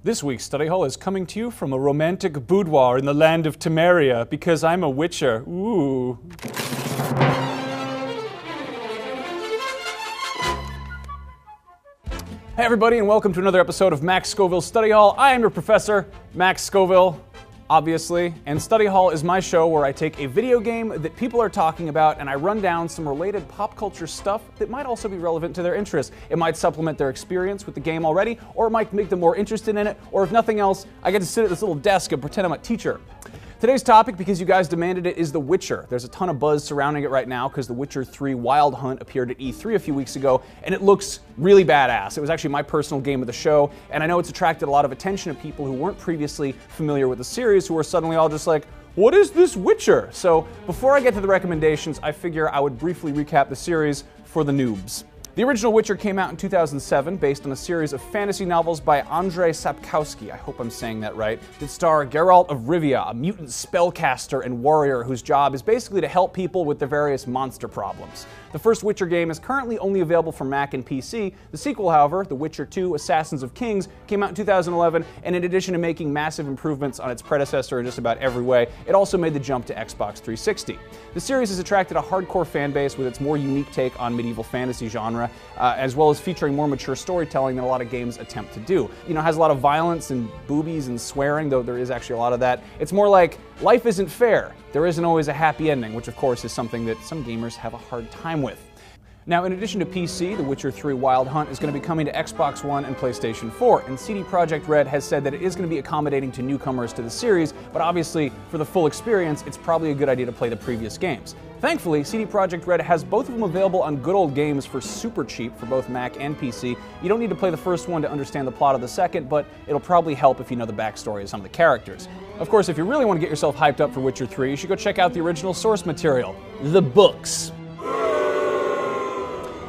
This week's study hall is coming to you from a romantic boudoir in the land of Temeria, because I'm a witcher. Ooh. Hey everybody, and welcome to another episode of Max Scoville's Study Hall. I am your professor, Max Scoville, obviously, and Study Hall is my show where I take a video game that people are talking about and I run down some related pop culture stuff that might also be relevant to their interests. It might supplement their experience with the game already, or it might make them more interested in it, or if nothing else, I get to sit at this little desk and pretend I'm a teacher. Today's topic, because you guys demanded it, is The Witcher. There's a ton of buzz surrounding it right now because The Witcher 3 Wild Hunt appeared at E3 a few weeks ago, and it looks really badass. It was actually my personal game of the show, and I know it's attracted a lot of attention of people who weren't previously familiar with the series, who are suddenly all just like, what is this Witcher? So before I get to the recommendations, I figure I would briefly recap the series for the noobs. The original Witcher came out in 2007, based on a series of fantasy novels by Andrzej Sapkowski, I hope I'm saying that right, that star Geralt of Rivia, a mutant spellcaster and warrior whose job is basically to help people with their various monster problems. The first Witcher game is currently only available for Mac and PC. The sequel, however, The Witcher 2 Assassins of Kings, came out in 2011, and in addition to making massive improvements on its predecessor in just about every way, it also made the jump to Xbox 360. The series has attracted a hardcore fan base with its more unique take on medieval fantasy genre, as well as featuring more mature storytelling than a lot of games attempt to do. You know, it has a lot of violence and boobies and swearing, though there is actually a lot of that. It's more like, life isn't fair. There isn't always a happy ending, which of course is something that some gamers have a hard time with. Now, in addition to PC, The Witcher 3 Wild Hunt is going to be coming to Xbox One and PlayStation 4, and CD Projekt Red has said that it is going to be accommodating to newcomers to the series, but obviously, for the full experience, it's probably a good idea to play the previous games. Thankfully, CD Projekt Red has both of them available on good old games for super cheap for both Mac and PC. You don't need to play the first one to understand the plot of the second, but it'll probably help if you know the backstory of some of the characters. Of course, if you really want to get yourself hyped up for Witcher 3, you should go check out the original source material, the books.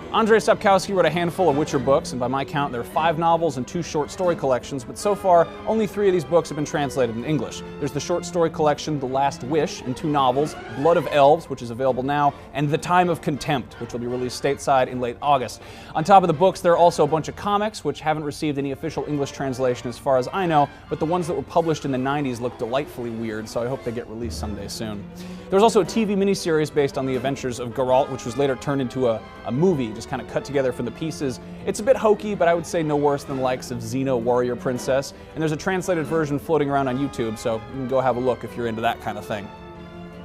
Andrzej Sapkowski wrote a handful of Witcher books, and by my count, there are 5 novels and 2 short story collections, but so far, only 3 of these books have been translated in English. There's the short story collection, The Last Wish, and 2 novels, Blood of Elves, which is available now, and The Time of Contempt, which will be released stateside in late August. On top of the books, there are also a bunch of comics, which haven't received any official English translation as far as I know, but the ones that were published in the 90s look delightfully weird, so I hope they get released someday soon. There's also a TV miniseries based on the adventures of Geralt, which was later turned into a movie, just kind of cut together from the pieces. It's a bit hokey, but I would say no worse than the likes of Xena Warrior Princess, and there's a translated version floating around on YouTube, so you can go have a look if you're into that kind of thing.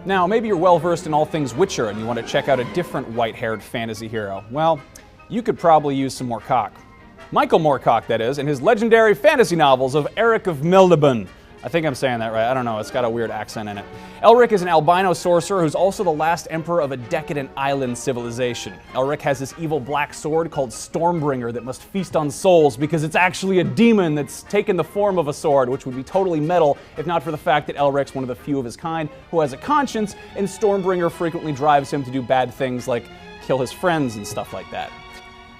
Now, maybe you're well versed in all things Witcher and you want to check out a different white-haired fantasy hero. Well, you could probably use some more cock. Michael Moorcock, that is, in his legendary fantasy novels of Eric of Melniboné. I think I'm saying that right. I don't know. It's got a weird accent in it. Elric is an albino sorcerer who's also the last emperor of a decadent island civilization. Elric has this evil black sword called Stormbringer that must feast on souls because it's actually a demon that's taken the form of a sword, which would be totally metal if not for the fact that Elric's one of the few of his kind who has a conscience, and Stormbringer frequently drives him to do bad things like kill his friends and stuff like that.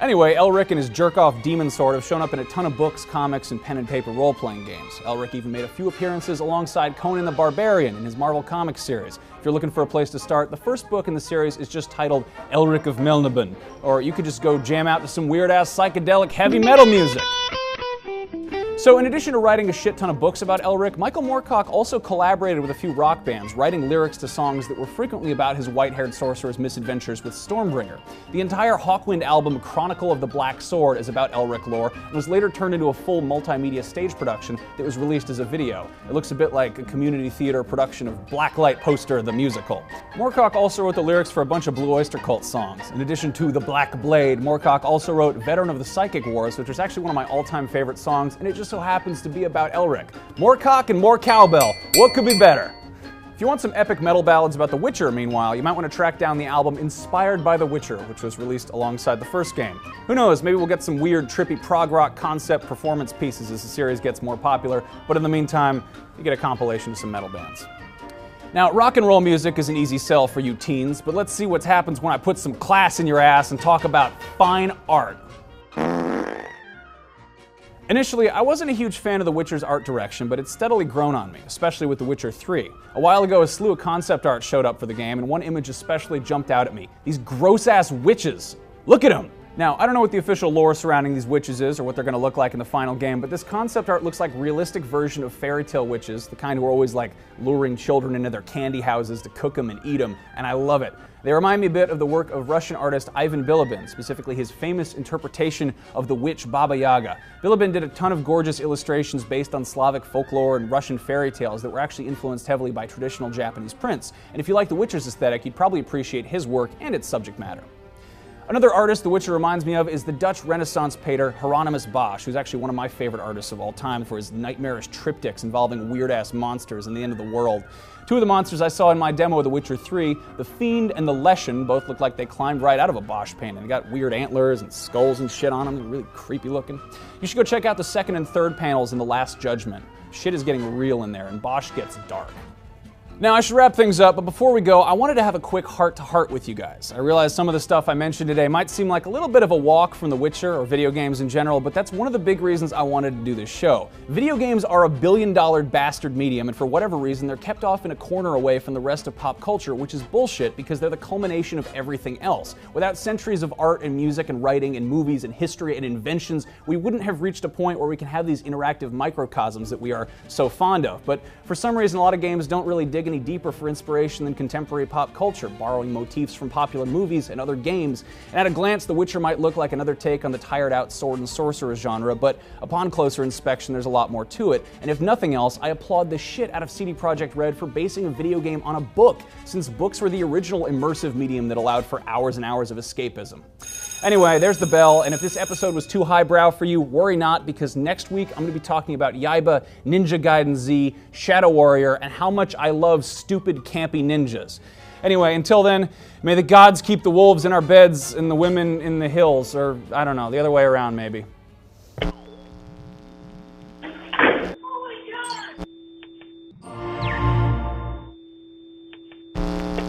Anyway, Elric and his jerk-off demon sword have shown up in a ton of books, comics, and pen-and-paper role-playing games. Elric even made a few appearances alongside Conan the Barbarian in his Marvel Comics series. If you're looking for a place to start, the first book in the series is just titled Elric of Melniboné, or you could just go jam out to some weird-ass psychedelic heavy metal music. So in addition to writing a shit ton of books about Elric, Michael Moorcock also collaborated with a few rock bands, writing lyrics to songs that were frequently about his white-haired sorcerer's misadventures with Stormbringer. The entire Hawkwind album Chronicle of the Black Sword is about Elric lore, and was later turned into a full multimedia stage production that was released as a video. It looks a bit like a community theater production of Blacklight Poster the musical. Moorcock also wrote the lyrics for a bunch of Blue Oyster Cult songs. In addition to The Black Blade, Moorcock also wrote Veteran of the Psychic Wars, which is actually one of my all-time favorite songs, and it just so happens to be about Elric. More cock and more cowbell. What could be better? If you want some epic metal ballads about The Witcher, meanwhile, you might want to track down the album Inspired by The Witcher, which was released alongside the first game. Who knows, maybe we'll get some weird, trippy prog rock concept performance pieces as the series gets more popular, but in the meantime, you get a compilation of some metal bands. Now, rock and roll music is an easy sell for you teens, but let's see what happens when I put some class in your ass and talk about fine art. Initially, I wasn't a huge fan of The Witcher's art direction, but it's steadily grown on me, especially with The Witcher 3. A while ago, a slew of concept art showed up for the game, and one image especially jumped out at me. These gross-ass witches. Look at them! Now, I don't know what the official lore surrounding these witches is or what they're going to look like in the final game, but this concept art looks like a realistic version of fairy tale witches, the kind who are always like luring children into their candy houses to cook them and eat them, and I love it. They remind me a bit of the work of Russian artist Ivan Bilibin, specifically his famous interpretation of the witch Baba Yaga. Bilibin did a ton of gorgeous illustrations based on Slavic folklore and Russian fairy tales that were actually influenced heavily by traditional Japanese prints, and if you like the Witcher's aesthetic, you'd probably appreciate his work and its subject matter. Another artist The Witcher reminds me of is the Dutch Renaissance painter Hieronymus Bosch, who's actually one of my favorite artists of all time for his nightmarish triptychs involving weird-ass monsters and the end of the world. Two of the monsters I saw in my demo of The Witcher 3, the Fiend and the Leshen, both look like they climbed right out of a Bosch painting. They got weird antlers and skulls and shit on them. They're really creepy looking. You should go check out the second and third panels in The Last Judgment. Shit is getting real in there, and Bosch gets dark. Now, I should wrap things up, but before we go, I wanted to have a quick heart-to-heart with you guys. I realize some of the stuff I mentioned today might seem like a little bit of a walk from The Witcher or video games in general, but that's one of the big reasons I wanted to do this show. Video games are a billion-dollar bastard medium, and for whatever reason, they're kept off in a corner away from the rest of pop culture, which is bullshit because they're the culmination of everything else. Without centuries of art and music and writing and movies and history and inventions, we wouldn't have reached a point where we can have these interactive microcosms that we are so fond of. But for some reason, a lot of games don't really dig any deeper for inspiration than contemporary pop culture, borrowing motifs from popular movies and other games. And at a glance, The Witcher might look like another take on the tired-out sword and sorcerer genre, but upon closer inspection, there's a lot more to it. And if nothing else, I applaud the shit out of CD Projekt Red for basing a video game on a book, since books were the original immersive medium that allowed for hours and hours of escapism. Anyway, there's the bell, and if this episode was too highbrow for you, worry not, because next week I'm going to be talking about Yaiba, Ninja Gaiden Z, Shadow Warrior, and how much I love stupid, campy ninjas. Anyway, until then, may the gods keep the wolves in our beds and the women in the hills, or I don't know, the other way around maybe.